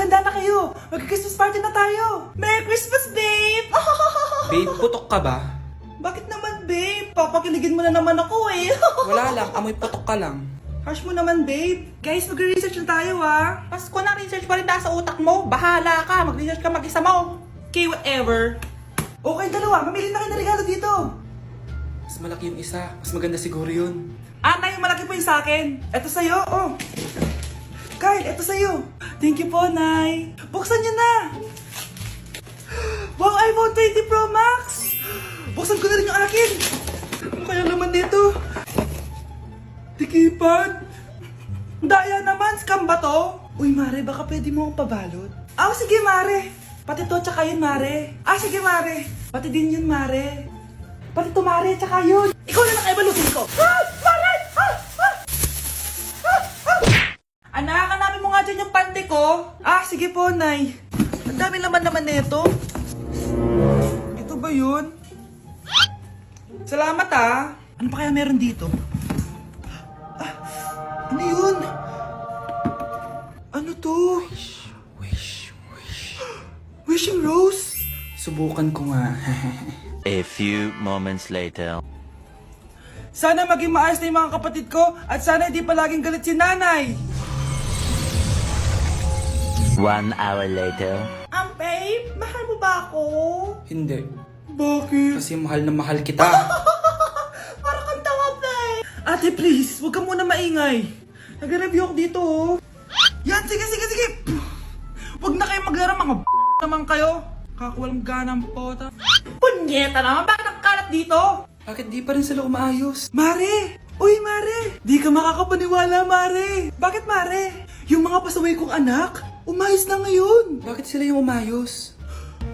maganda na kayo. Mag-Christmas party na tayo. Merry Christmas, babe! Babe, putok ka ba? Bakit naman, babe? Papakiligin mo na naman ako eh. Wala lang, amoy putok ka lang. Harsh mo naman, babe. Guys, mag-research na tayo, ah. Pasko na, research pa rin nasa utak mo. Bahala ka, mag-research ka mag-isa mo. Okay, whatever. Okay, dalawa. Mamili na kayo ng regalo dito. Mas malaki yung isa, mas maganda siguro yun. Nay, malaki po yung sa akin. Ito sa'yo, oh. Kyle, ito sa'yo. Thank you po, Nay. Buksan niyo na. Wow, iPhone 20 Pro Max. Buksan ko na rin yung akin. Ano kaya naman dito? Tikipad. Daya naman, scam ba to? Uy, Mare, baka pwede mo akong pabalot. Sige, Mare. Pati to, tsaka yun, Mare. Sige, Mare. Pati din yun, Mare. Pati to, Mare, tsaka yun. Ikaw na nakaibalutin ko. Mare! Anak, hanapin mo nga dyan yung pante ko. Sige po, Nay. Ang dami naman nito. Ito ba yun? Salamat, Ano pa kaya meron dito? Ano yun? Ano to? Wish. Wishing Rose? Subukan ko nga. A few moments later. Sana maging maayos na yung mga kapatid ko at sana hindi palaging galit si nanay. 1 hour later. Babe, mahal mo ba ako? Hindi. Bakit? Kasi mahal na mahal kita. Parang kang tanga, babe. Ate, please, huwag ka muna maingay. Nag-review ako dito, oh. Yan, sige. Huwag na kayo maglaro, mga naman kayo. Kakawalang ganang pota. Punyeta naman, bakit nakakalat dito? Bakit di pa rin sila umaayos? Mare! Uy, Mare! Di ka makakapaniwala, Mare! Bakit, Mare? Yung mga pasaway kong anak, umayos na ngayon. Bakit sila yung umayos?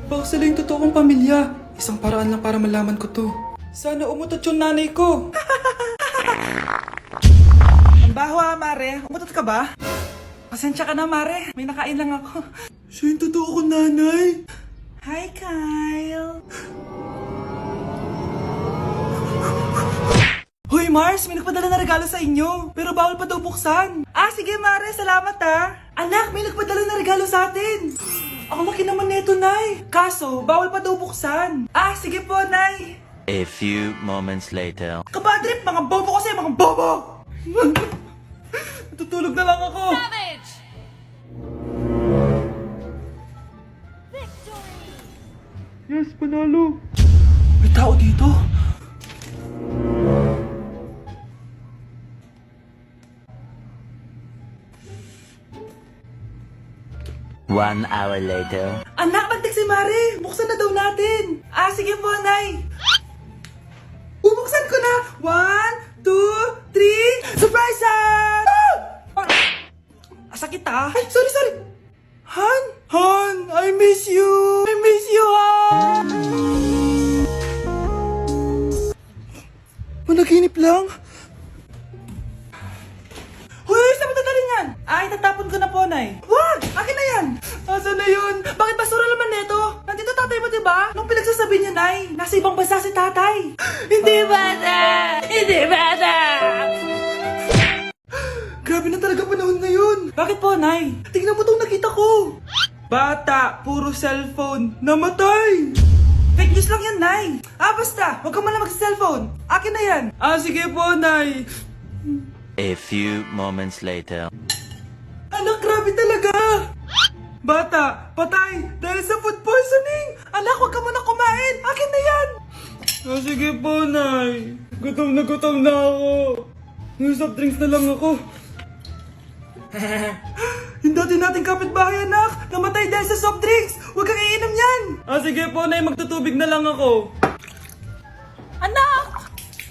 Baka sila yung totoong pamilya. Isang paraan lang para malaman ko to. Sana umutot yung nanay ko. Ang baho, Mare. Umutot ka ba? Pasensya ka na, Mare. May nakain lang ako. Siya yung totoo kong nanay. Hi, Kyle. Hoy, Mars, may nagpadala na regalo sa inyo. Pero bawal pa daw buksan. Sige, Mare. Salamat, Anak, may nagpadala na regalo sa atin. Ang laki naman neto, Nay. Kaso, bawal pa daw buksan. Sige po, Nay. A few moments later. Kabadrip, mga bobo kasi, mga bobo! Natutulog na lang ako. Savage! Yes, panalo. May tao dito. One hour later. Anak, magtik si Mare. Buksan na daw natin. Sige po, Nay. Bubuksan ko na. 1, 2, 3. Surprise! Sakit, Ay, sorry. Han, I miss you. Han. Managinip lang. Hoy, saan mo dadalhin yan? Itatapon ko na po, Nay. Wag! Akin na yan! Asan na yun? Bakit basura naman neto? Nandito tatay mo, diba? Nung pinagsasabi niya, Nay, nasa ibang bansa si tatay. Hindi bata! Grabe na talaga panahon ngayon. Bakit po, Nay? Tingnan mo itong nakita ko. Bata, puro cellphone, namatay. Fake news lang yan, Nay. Basta, huwag ka man lang mag-cellphone. Akin na yan. Sige po, Nay. A few moments later. Anak, grabe talaga! Bata, patay dahil sa food poisoning! Anak, huwag ka muna kumain! Akin na yan! Sige po, Nay. Gutom na ako. May soft drinks na lang ako. Yung dati nating kapitbahay, anak! Namatay dahil sa soft drinks! Huwag kang iinom yan! Sige po, Nay. Magtutubig na lang ako.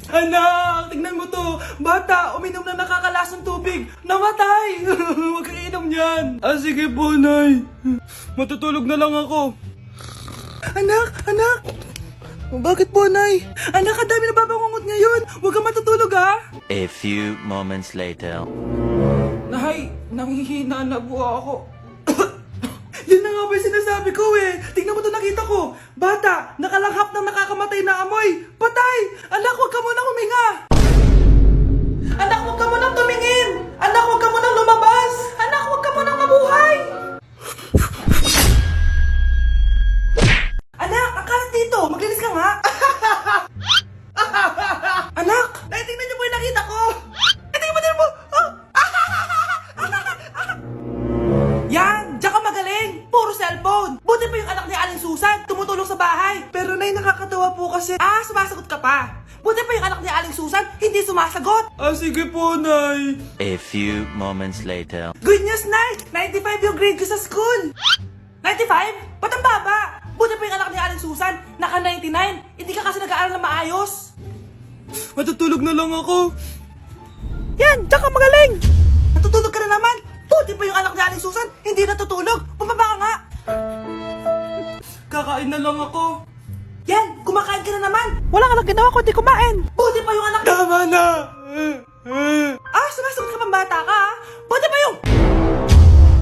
Anak, tignan mo to. Bata, uminom na nakakalasong tubig. Namatay. Huwag kang inom yan. Sige po, Nay. Matutulog na lang ako. Anak. Bakit po, Nay? Anak, ang dami na babangungot ngayon. Huwag kang matutulog, ha? A few moments later. Nay, nanghihina na po ako. Yan na nga ba yung sinasabi ko eh. Tingnan mo to, nakita ko. Bata, nakalanghap ng nakakamatay na amoy. Patay! Anak, huwag ka munang huminga. Anak, huwag ka munang tumingin. Anak, huwag ka munang lumabas. Anak, huwag ka munang mabuhay. Yan! Diyan ka magaling! Puro cellphone! Buti pa yung anak ni Aling Susan, tumutulong sa bahay! Pero nay, nakakatawa po kasi... sumasagot ka pa! Buti pa yung anak ni Aling Susan, hindi sumasagot! Sige po, Nay. A few moments later. Good news, Nay! 95 yung grade ko sa school! 95? Ba't ang baba? Buti pa yung anak ni Aling Susan, naka 99! Hindi ka kasi nag-aaral na maayos! Matutulog na lang ako. Yan! Diyan ka magaling! Natutulog ka na naman! Buti pa yung anak ni Aling Susan, hindi natutulog! Bumaba ka nga! Kakain na lang ako. Yan! Kumakain ka na naman! Wala ka lang ginawa kundi kumain! Buti pa yung anak... Tama na! Sumasagot ka pang bata ka, ha? Buti pa yung...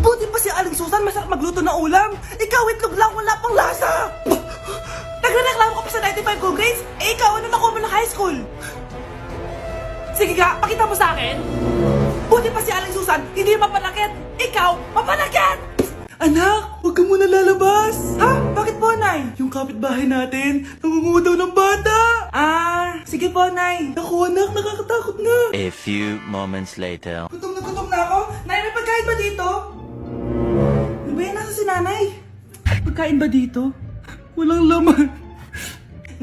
Buti pa si Aling Susan, masarap magluto ng ulam! Ikaw, itlog lang, wala pang lasa! Nagre-reklamo ka pa sa 95 good grades? Ikaw, ano nakuha mo ng high school? Sige nga, pakita mo sa akin! Buti pa si Aling Susan, hindi mapanakit! Ikaw, mapanakit! Anak, huwag ka muna lalabas. Ha? Bakit po, Nay? Yung kapitbahay natin, nangunguha daw ng bata. Sige po, Nay. Naku, anak, nakakatakot na. A few moments later. Gutom na ako. Nay, may pagkain ba dito? Ano ba yan? Nasa si Nanay? Pagkain ba dito? Walang laman.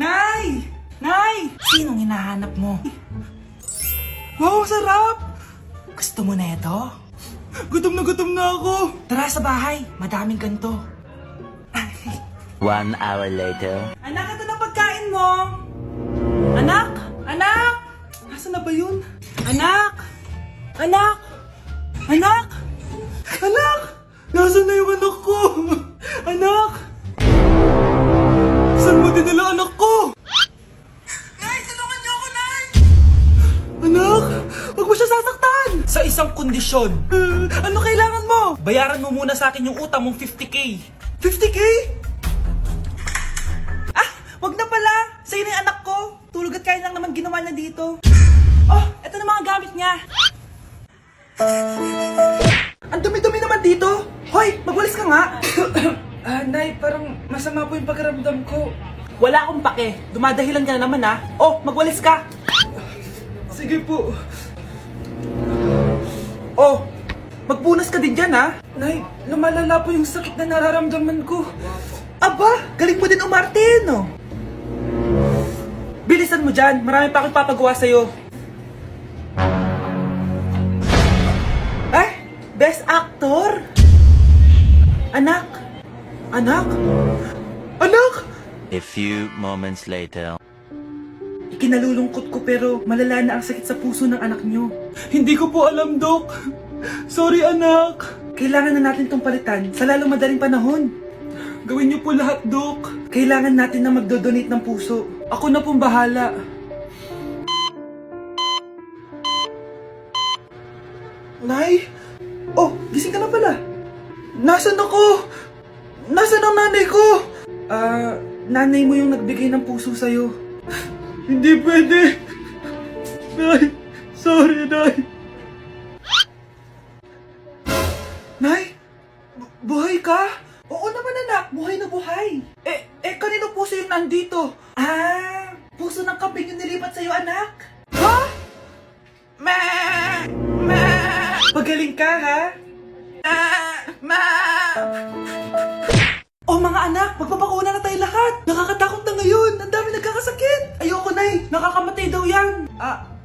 Nay! Nay! Sinong hinahanap mo? Wow, sarap. Gusto mo na ito? Gutom na ako. Tara sa bahay, madaming ganito. 1 hour later. Anak, ito na pagkain mo! Anak! Anak! Nasaan na ba yun? Anak! Anak! Anak! Anak! Nasaan na yung anak ko? Anak! Saan mo dinala anak ko? Nay, tulungan niyo ako, Nay! Anak! Huwag mo siya sasaktan! Sa isang kondisyon. Ano kailangan mo? Bayaran mo muna sa akin yung utang mong 50k. 50K? Wag na pala. Sa'yo na yung anak ko. Tulog at kain lang naman ginawa niya dito. Oh, eto na mga gamit niya. Ang dumi-dumi naman dito. Hoy, magwalis ka nga. Nay, parang masama po yung pakiramdam ko. Wala akong pake. Dumadahilan ka na naman, ha. Oh, magwalis ka. Sige po. Oh, magpunas ka din dyan, ha. Nay, lumalala po yung sakit na nararamdaman ko. Aba, galing mo din umarte, no? Bilisan mo dyan. Marami pa akong papagawa sa'yo. Best actor? Anak? Anak? Anak? A few moments later. Ikinalulungkot ko pero malala na ang sakit sa puso ng anak nyo. Hindi ko po alam, Dok. Sorry, anak. Kailangan na natin tong palitan sa lalong madaling panahon. Gawin niyo po lahat, Dok. Kailangan natin na magdodonate ng puso. Ako na pong bahala. Nay? Oh, gising ka na pala. Nasaan ako? Nasaan ang nanay ko? Nanay mo yung nagbigay ng puso sa'yo. Hindi pwede. Nay, sorry, Nay. Nay? Buhay ka? Oo naman anak, buhay na buhay. Kanino puso yung nandito? Puso ng kambing yung nilipat sa'yo anak. Ha? Pagaling ka ha? Oh mga anak, magpapakuna na tayo lahat. Nakakatakot na ngayon, ang dami nagkakasakit. Ayoko Nay, nakakamatay daw yan.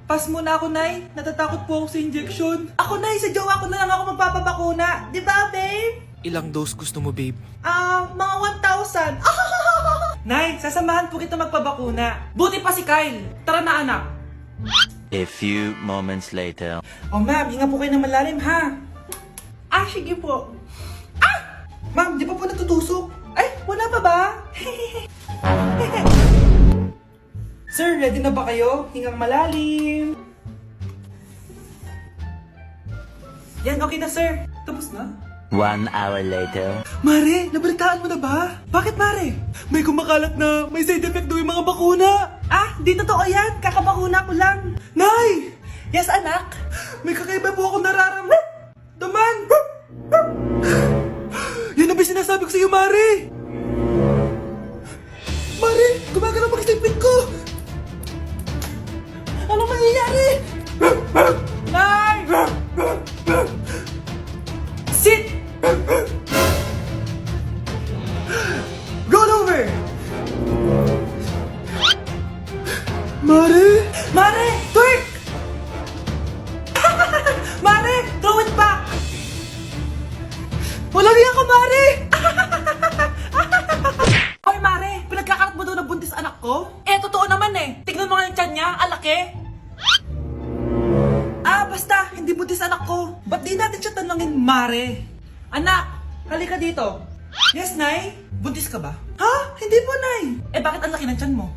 Pass muna ako Nay, natatakot po ako sa injection. Ako Nay, sa jowa ko na lang ako magpapabakuna. Di ba babe? Ilang dose gusto mo, babe? Mga 1,000. Nay, sasamahan po kita magpabakuna. Buti pa si Kyle. Tara na anak. A few moments later. Oh ma'am, hinga po kayo ng malalim ha. Sige po. Ma'am, di pa po natutusok? Ay, wala pa ba? Sir, ready na ba kayo? Hingang malalim. Yan, okay na sir. Tapos na? 1 hour later. Mare, nabalitaan mo na ba? Bakit pare? May kumakalat na may side effect daw yung mga bakuna. Di totoo yan. Kakabakuna ko lang. Nay! Yes, anak. May kakaiba po akong nararamdaman. Yan ang sinasabi ko sa iyo, Mare. Mare, gumagalaw mag-isipin ko. Ano mangyayari? Nay! Sit! Walang iya ka, Mare! Hoy, Mare! Pinagkakalat mo daw na buntis anak ko? Eh, totoo naman eh. Tignan mo nga yung tiyan niya, alaki. Basta, hindi buntis anak ko. Ba't di natin siya tanungin, Mare? Anak, halika dito. Yes, Nay? Buntis ka ba? Ha? Hindi po, Nay. Eh, bakit ang laki ng tiyan mo?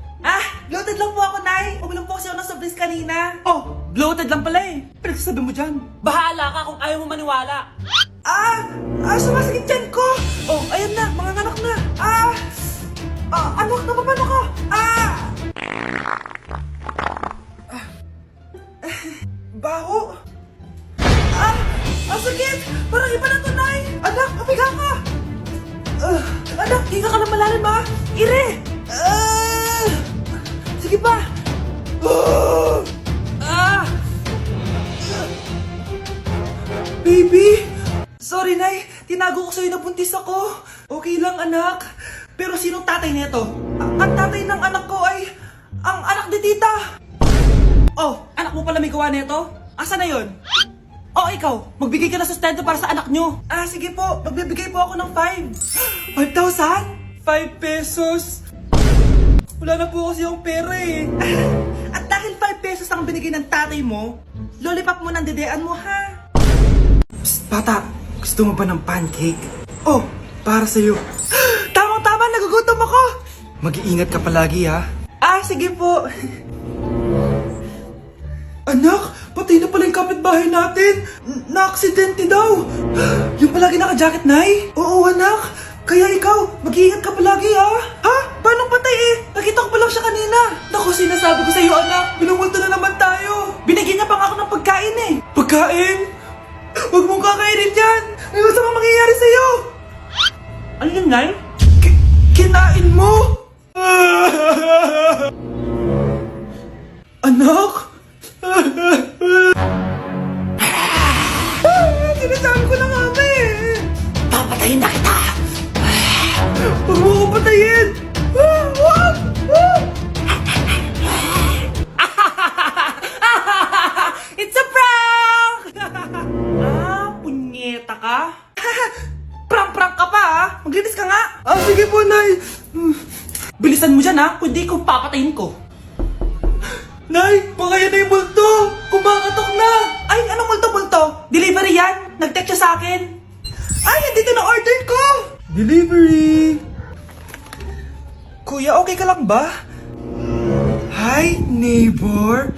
Bloated lang po ako, Nay. Uminom po kasi ako ng soft kanina. Oh, bloated lang pala eh. Pinagsasabi mo dyan. Bahala ka kung ayaw mo maniwala. Sumasakit tiyan ko. Oh, ayan na, mga anak na. Anak, napapano ka? Baho. Ang sakit. Parang iba na to, Nay. Anak, papiga ka. Anak, hinga ka na malalim, ha? Ire. Sige pa. Baby. Sorry, Nay. Tinago ko sa'yo na buntis ako. Okay lang, anak. Pero sinong tatay nito? Ang tatay ng anak ko ay ang anak ni tita. Oh, anak mo pala may gawa nito? Asa na yon? Oh, ikaw, magbigay ka ng sustento para sa anak nyo. Sige po, magbibigay po ako ng 5. 5,000? 5 pesos. Wala na po kasi yung pera eh. At dahil 5 pesos ang binigay ng tatay mo, lollipop mo ng dedean mo, ha? Psst, bata, gusto mo ba ng pancake? Oh, para sa'yo. Tamang-tama, nagugutom ako. Mag-iingat ka palagi, ha? Sige po. Anak, patay na pala yung kapitbahay natin. Na-aksidente daw. Yung palagi naka-jacket, Nay? Oo, anak. Kaya ikaw, mag-iingat ka palagi, ha? Ha? Paano patay eh? Nakita ko pa lang siya kanina. Naku, sinasabi ko sa iyo, anak. Binumulto na naman tayo. Binigyan niya pa nga ako ng pagkain eh. Pagkain? Huwag mong kakainin yan. May gusto mong mangyayari sa'yo. Ano yun, Nay? Kinain mo? Anak? Sinasabi ko na nga ba eh. Papatayin na kita. Huwag mo ko patayin. Wag! It's a prank! Punyeta ka? Prank-prank ka pa ha? Maglinis ka nga. Sige po, Nay. Bilisan mo dyan ha, kundi ko papatayin ko. Nay, baka yan na yung multo! Kumakatok na! Ay, anong multo-multo? Delivery yan! Nag-text siya sa akin! Ay, nandito na order ko! Delivery! Kuya, okay ka lang ba? Hi, neighbor!